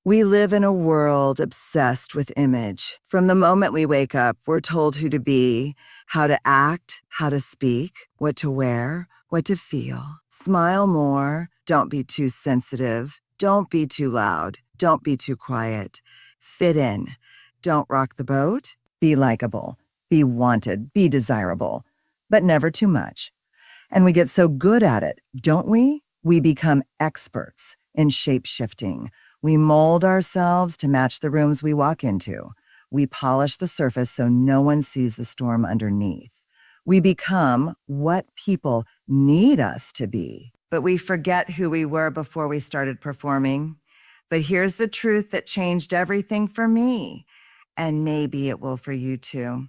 We live in a world obsessed with image. From the moment we wake up, we're told who to be, how to act, how to speak, what to wear, what to feel. Smile more. Don't be too sensitive. Don't be too loud. Don't be too quiet. Fit in. Don't rock the boat. Be likable. Be wanted. Be desirable. But never too much. And we get so good at it, don't we? We become experts in shape-shifting. We mold ourselves to match the rooms we walk into. We polish the surface so no one sees the storm underneath. We become what people need us to be. But we forget who we were before we started performing. But here's the truth that changed everything for me. And maybe it will for you too.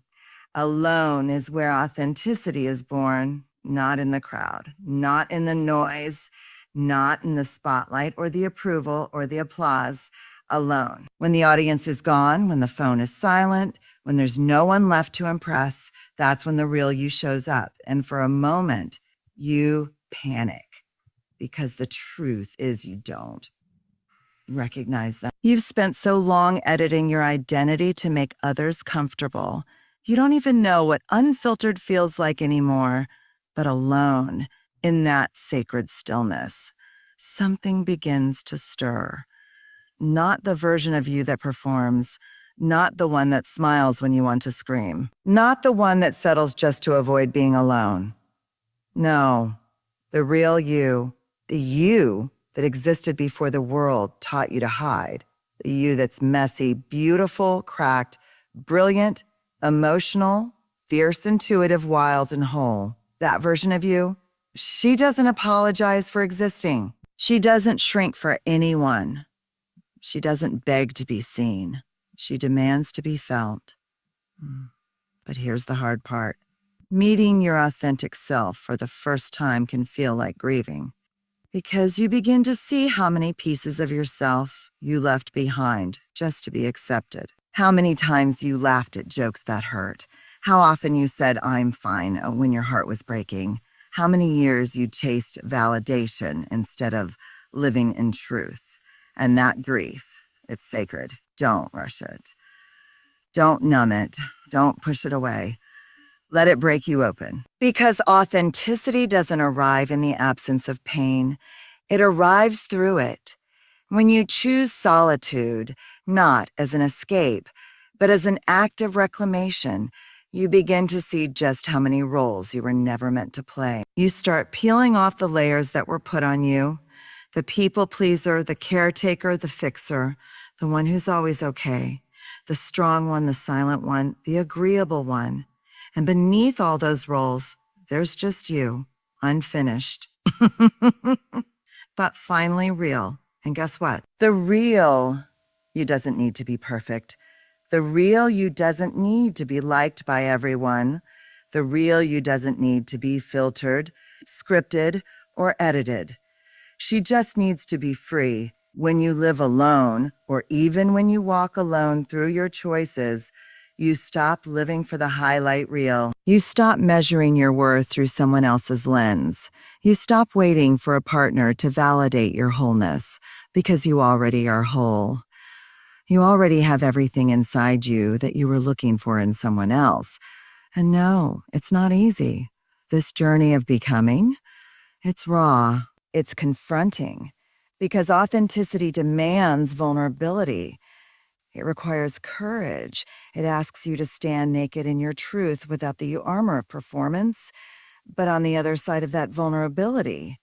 Alone is where authenticity is born, not in the crowd, not in the noise, not in the spotlight or the approval or the applause. Alone. When the audience is gone, when the phone is silent, when there's no one left to impress, that's when the real you shows up. And for a moment, you panic because the truth is you don't recognize that. You've spent so long editing your identity to make others comfortable. You don't even know what unfiltered feels like anymore. But alone, in that sacred stillness, something begins to stir. Not the version of you that performs, not the one that smiles when you want to scream, not the one that settles just to avoid being alone. No, the real you, the you that existed before the world taught you to hide, the you that's messy, beautiful, cracked, brilliant, emotional, fierce, intuitive, wild, and whole. That version of you, she doesn't apologize for existing. She doesn't shrink for anyone. She doesn't beg to be seen. She demands to be felt. But here's the hard part. Meeting your authentic self for the first time can feel like grieving, because you begin to see how many pieces of yourself you left behind just to be accepted. How many times you laughed at jokes that hurt. How often you said, "I'm fine," when your heart was breaking. How many years you chased validation instead of living in truth. And that grief, it's sacred. Don't rush it. Don't numb it. Don't push it away. Let it break you open. Because authenticity doesn't arrive in the absence of pain. It arrives through it. When you choose solitude, not as an escape, but as an act of reclamation, you begin to see just how many roles you were never meant to play. You start peeling off the layers that were put on you. The people pleaser, the caretaker, the fixer, the one who's always okay, the strong one, the silent one, the agreeable one. And beneath all those roles, there's just you, unfinished, but finally real. And guess what? The real you doesn't need to be perfect. The real you doesn't need to be liked by everyone. The real you doesn't need to be filtered, scripted, or edited. She just needs to be free. When you live alone, or even when you walk alone through your choices, you stop living for the highlight reel. You stop measuring your worth through someone else's lens. You stop waiting for a partner to validate your wholeness, because you already are whole. You already have everything inside you that you were looking for in someone else. And no, it's not easy. This journey of becoming, it's raw, it's confronting, because authenticity demands vulnerability. It requires courage. It asks you to stand naked in your truth without the armor of performance. But on the other side of that vulnerability,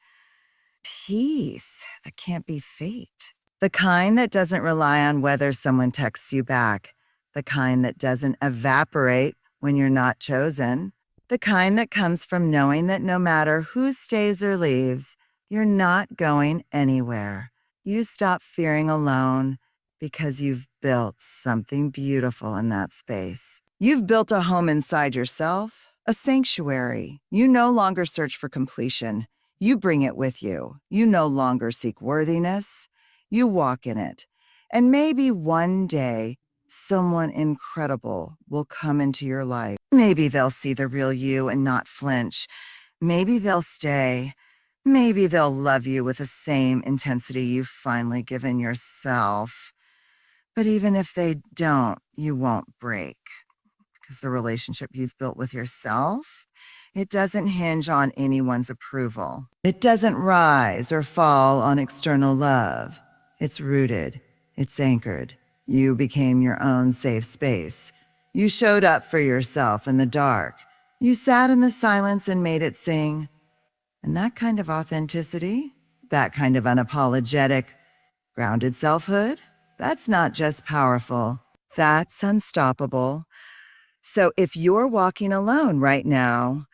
peace that can't be faked. The kind that doesn't rely on whether someone texts you back. The kind that doesn't evaporate when you're not chosen. The kind that comes from knowing that no matter who stays or leaves, you're not going anywhere. You stop fearing alone because you've built something beautiful in that space. You've built a home inside yourself, a sanctuary. You no longer search for completion. You bring it with you. You no longer seek worthiness. You walk in it. And maybe one day, someone incredible will come into your life. Maybe they'll see the real you and not flinch. Maybe they'll stay. Maybe they'll love you with the same intensity you've finally given yourself. But even if they don't, you won't break because the relationship you've built with yourself, it doesn't hinge on anyone's approval. It doesn't rise or fall on external love. It's rooted. It's anchored. You became your own safe space. You showed up for yourself in the dark. You sat in the silence and made it sing. And that kind of authenticity, that kind of unapologetic, grounded selfhood, that's not just powerful. That's unstoppable. So if you're walking alone right now,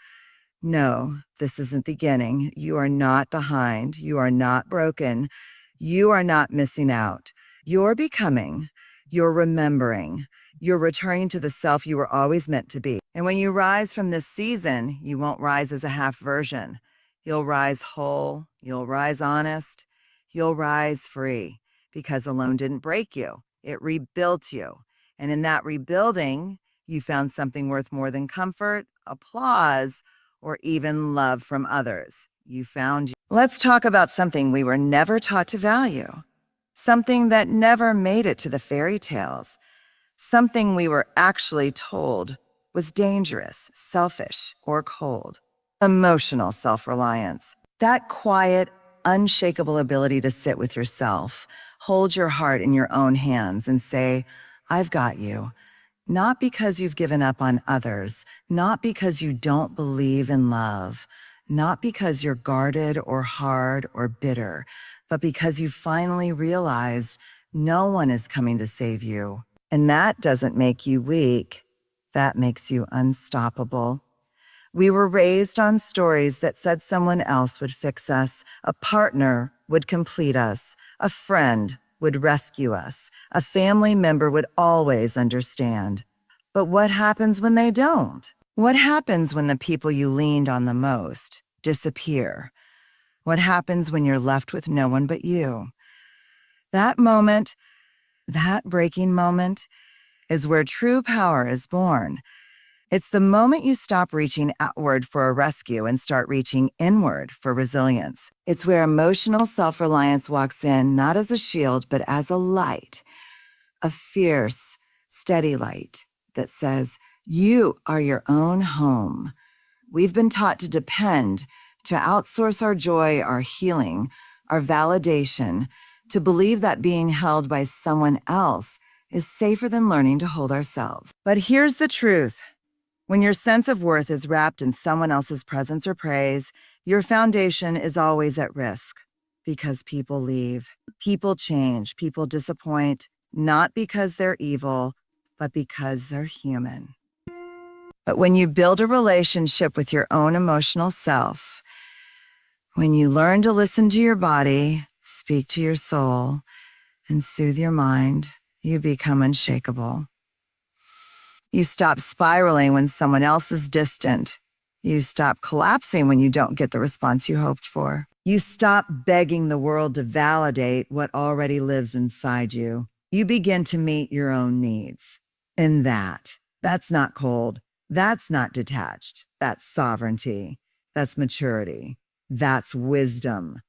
no, this isn't the beginning. You are not behind. You are not broken. You are not missing out. You're becoming. You're remembering. You're returning to the self you were always meant to be. And when you rise from this season, you won't rise as a half version. You'll rise whole. You'll rise honest. You'll rise free because alone didn't break you. It rebuilt you. And in that rebuilding, you found something worth more than comfort, applause, or even love from others. You found you. Let's talk about something we were never taught to value, something that never made it to the fairy tales, something we were actually told was dangerous, selfish, or cold. Emotional self-reliance. That quiet, unshakable ability to sit with yourself, hold your heart in your own hands and say, I've got you. Not because you've given up on others, not because you don't believe in love, not because you're guarded or hard or bitter, but because you finally realized no one is coming to save you. And that doesn't make you weak. That makes you unstoppable. We were raised on stories that said someone else would fix us, a partner would complete us, a friend would rescue us, a family member would always understand. But what happens when they don't? What happens when the people you leaned on the most disappear? What happens when you're left with no one but you? That moment, that breaking moment, is where true power is born. It's the moment you stop reaching outward for a rescue and start reaching inward for resilience. It's where emotional self-reliance walks in not as a shield, but as a light, a fierce, steady light that says, you are your own home. We've been taught to depend, to outsource our joy, our healing, our validation, to believe that being held by someone else is safer than learning to hold ourselves. But here's the truth. When your sense of worth is wrapped in someone else's presence or praise, your foundation is always at risk because people leave, people change, people disappoint, not because they're evil, but because they're human. But when you build a relationship with your own emotional self, when you learn to listen to your body, speak to your soul, and soothe your mind, you become unshakable. You stop spiraling when someone else is distant. You stop collapsing when you don't get the response you hoped for. You stop begging the world to validate what already lives inside you. You begin to meet your own needs. And that's not cold. That's not detached. That's sovereignty. That's maturity. That's wisdom.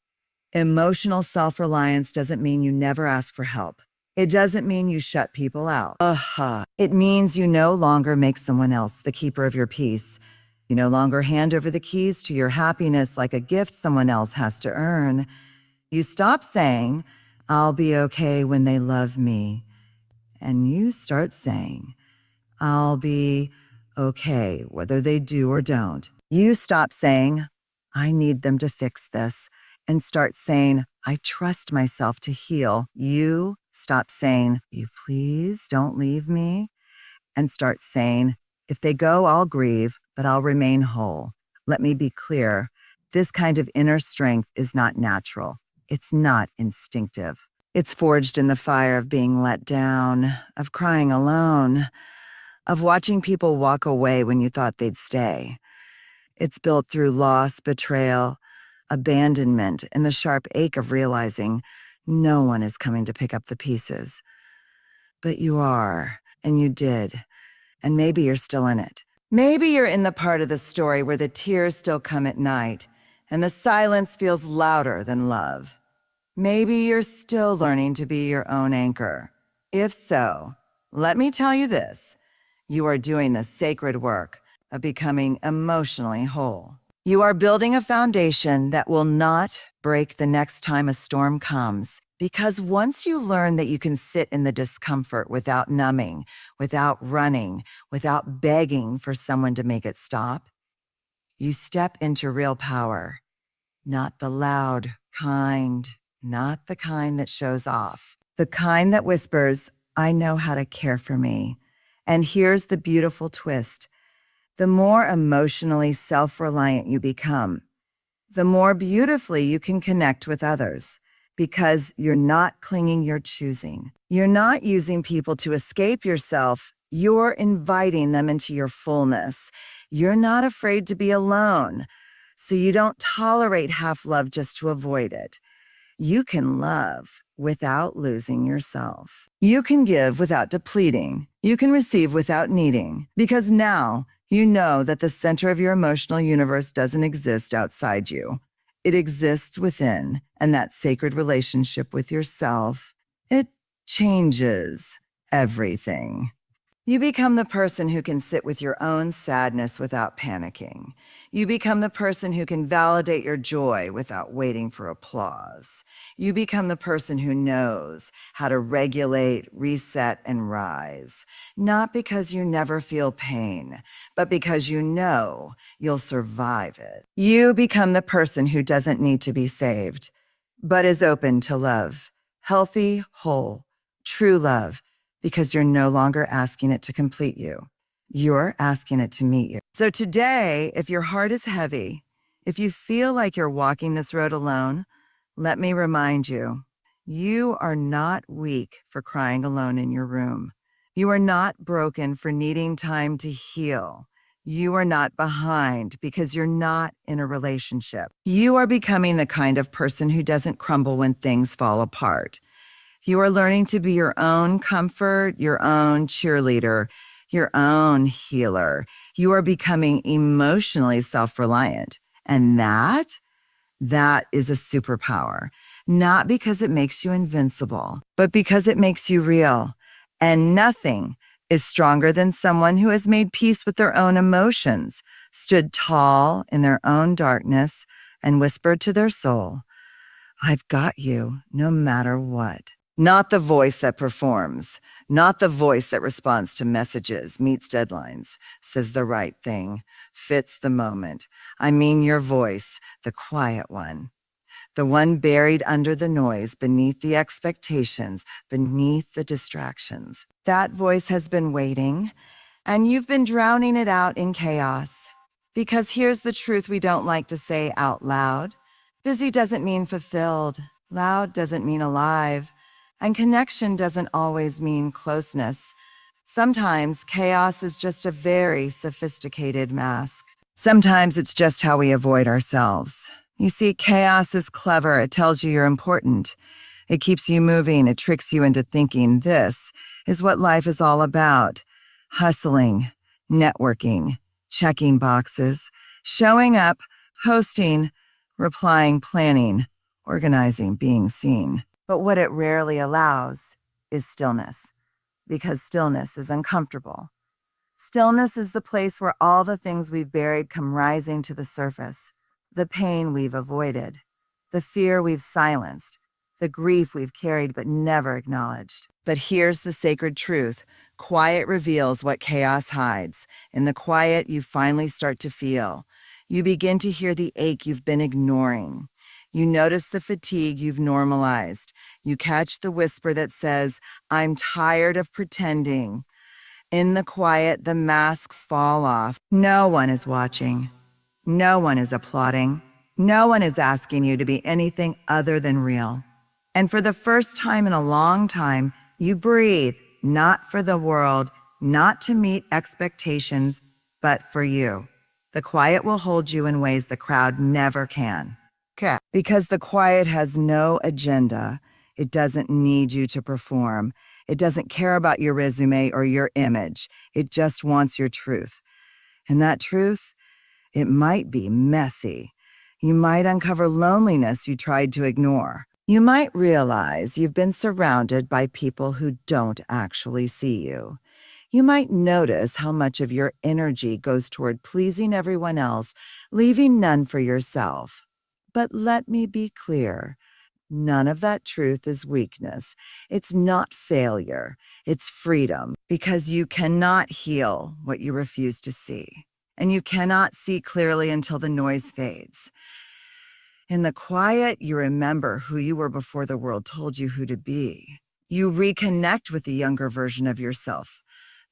Emotional self-reliance doesn't mean you never ask for help. It doesn't mean you shut people out. It means you no longer make someone else the keeper of your peace. You no longer hand over the keys to your happiness like a gift someone else has to earn. You stop saying, I'll be okay when they love me. And you start saying, I'll be okay whether they do or don't. You stop saying, I need them to fix this, and start saying, I trust myself to heal. You stop saying, you please don't leave me, and start saying, if they go, I'll grieve, but I'll remain whole. Let me be clear. This kind of inner strength is not natural. It's not instinctive. It's forged in the fire of being let down, of crying alone, of watching people walk away when you thought they'd stay. It's built through loss, betrayal, abandonment, and the sharp ache of realizing no one is coming to pick up the pieces. But you are, and you did, and maybe you're still in it. Maybe you're in the part of the story where the tears still come at night, and the silence feels louder than love. Maybe you're still learning to be your own anchor. If so, let me tell you this. You are doing the sacred work of becoming emotionally whole. You are building a foundation that will not break the next time a storm comes. Because once you learn that you can sit in the discomfort without numbing, without running, without begging for someone to make it stop, you step into real power. Not the loud kind, not the kind that shows off. The kind that whispers, I know how to care for me. And here's the beautiful twist. The more emotionally self-reliant you become, the more beautifully you can connect with others because you're not clinging, you're choosing. You're not using people to escape yourself. You're inviting them into your fullness. You're not afraid to be alone, so you don't tolerate half love just to avoid it. You can love without losing yourself. You can give without depleting. You can receive without needing. Because now you know that the center of your emotional universe doesn't exist outside you. It exists within, and that sacred relationship with yourself, it changes everything. You become the person who can sit with your own sadness without panicking. You become the person who can validate your joy without waiting for applause. You become the person who knows how to regulate, reset, and rise. Not because you never feel pain, but because you know you'll survive it. You become the person who doesn't need to be saved, but is open to love. Healthy, whole, true love, because you're no longer asking it to complete you. You're asking it to meet you. So today, if your heart is heavy, if you feel like you're walking this road alone, let me remind you, you are not weak for crying alone in your room. You are not broken for needing time to heal. You are not behind because you're not in a relationship. You are becoming the kind of person who doesn't crumble when things fall apart. You are learning to be your own comfort, your own cheerleader, your own healer. You are becoming emotionally self-reliant. And that is a superpower, not because it makes you invincible, but because it makes you real. And nothing is stronger than someone who has made peace with their own emotions, stood tall in their own darkness, and whispered to their soul, I've got you no matter what. Not the voice that performs, not the voice that responds to messages, meets deadlines, says the right thing, fits the moment. I mean your voice, the quiet one. The one buried under the noise, beneath the expectations, beneath the distractions. That voice has been waiting, and you've been drowning it out in chaos. Because here's the truth we don't like to say out loud. Busy doesn't mean fulfilled. Loud doesn't mean alive. And connection doesn't always mean closeness. Sometimes chaos is just a very sophisticated mask. Sometimes it's just how we avoid ourselves. You see, chaos is clever. It tells you you're important. It keeps you moving. It tricks you into thinking this is what life is all about. Hustling, networking, checking boxes, showing up, hosting, replying, planning, organizing, being seen. But what it rarely allows is stillness, because stillness is uncomfortable. Stillness is the place where all the things we've buried come rising to the surface. The pain we've avoided, the fear we've silenced, the grief we've carried but never acknowledged. But here's the sacred truth. Quiet reveals what chaos hides. In the quiet, you finally start to feel. You begin to hear the ache you've been ignoring. You notice the fatigue you've normalized. You catch the whisper that says, I'm tired of pretending. In the quiet, the masks fall off. No one is watching. No one is applauding. No one is asking you to be anything other than real. And for the first time in a long time, you breathe, not for the world, not to meet expectations, but for you. The quiet will hold you in ways the crowd never can. Okay. Because the quiet has no agenda. It doesn't need you to perform. It doesn't care about your resume or your image. It just wants your truth. And that truth, it might be messy. You might uncover loneliness you tried to ignore. You might realize you've been surrounded by people who don't actually see you. You might notice how much of your energy goes toward pleasing everyone else, leaving none for yourself. But let me be clear. None of that truth is weakness. It's not failure. It's freedom, because you cannot heal what you refuse to see. And you cannot see clearly until the noise fades. In the quiet, you remember who you were before the world told you who to be. You reconnect with the younger version of yourself,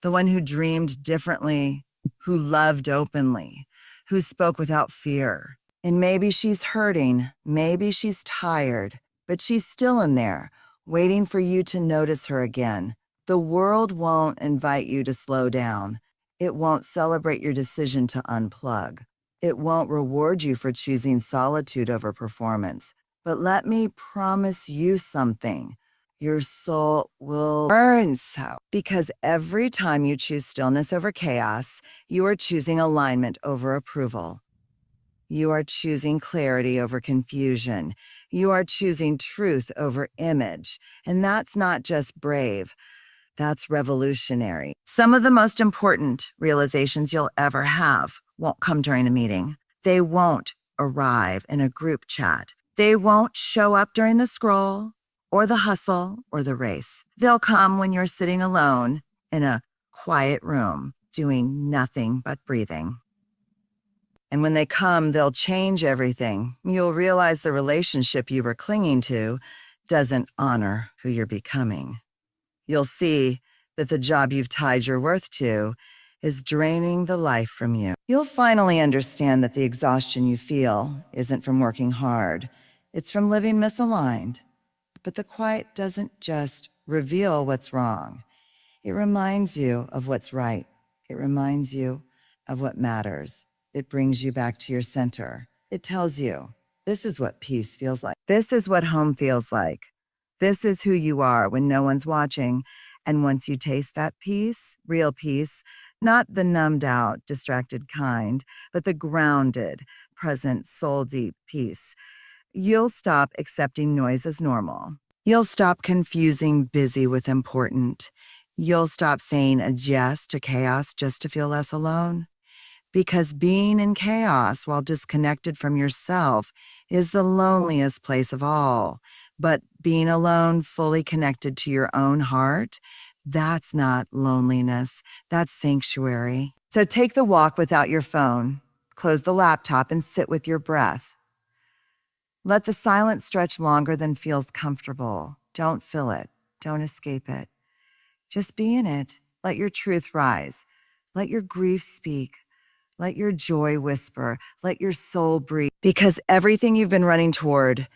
the one who dreamed differently, who loved openly, who spoke without fear. And maybe she's hurting, maybe she's tired, but she's still in there, waiting for you to notice her again. The world won't invite you to slow down. It won't celebrate your decision to unplug. It won't reward you for choosing solitude over performance. But let me promise you something. Your soul will burn so. Because every time you choose stillness over chaos, you are choosing alignment over approval. You are choosing clarity over confusion. You are choosing truth over image. And that's not just brave. That's revolutionary. Some of the most important realizations you'll ever have won't come during a meeting. They won't arrive in a group chat. They won't show up during the scroll or the hustle or the race. They'll come when you're sitting alone in a quiet room, doing nothing but breathing. And when they come, they'll change everything. You'll realize the relationship you were clinging to doesn't honor who you're becoming. You'll see that the job you've tied your worth to is draining the life from you. You'll finally understand that the exhaustion you feel isn't from working hard. It's from living misaligned. But the quiet doesn't just reveal what's wrong. It reminds you of what's right. It reminds you of what matters. It brings you back to your center. It tells you, this is what peace feels like. This is what home feels like. This is who you are when no one's watching. And once you taste that peace, real peace, not the numbed out, distracted kind, but the grounded, present, soul deep peace, you'll stop accepting noise as normal. You'll stop confusing busy with important. You'll stop saying a yes to chaos just to feel less alone. Because being in chaos while disconnected from yourself is the loneliest place of all. But being alone, fully connected to your own heart, that's not loneliness, that's sanctuary. So take the walk without your phone, close the laptop, and sit with your breath. Let the silence stretch longer than feels comfortable. Don't fill it, don't escape it. Just be in it. Let your truth rise. Let your grief speak. Let your joy whisper. Let your soul breathe. Because everything you've been running toward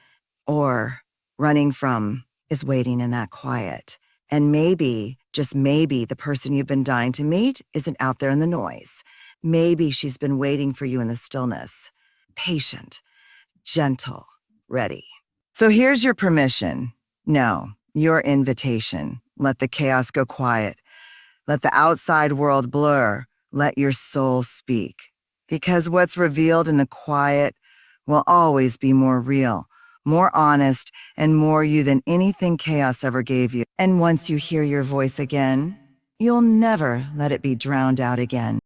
or running from is waiting in that quiet. And maybe, just maybe, the person you've been dying to meet isn't out there in the noise. Maybe she's been waiting for you in the stillness. Patient, gentle, ready. So here's your permission. No, your invitation. Let the chaos go quiet. Let the outside world blur. Let your soul speak. Because what's revealed in the quiet will always be more real, more honest, and more you than anything chaos ever gave you. And once you hear your voice again, you'll never let it be drowned out again.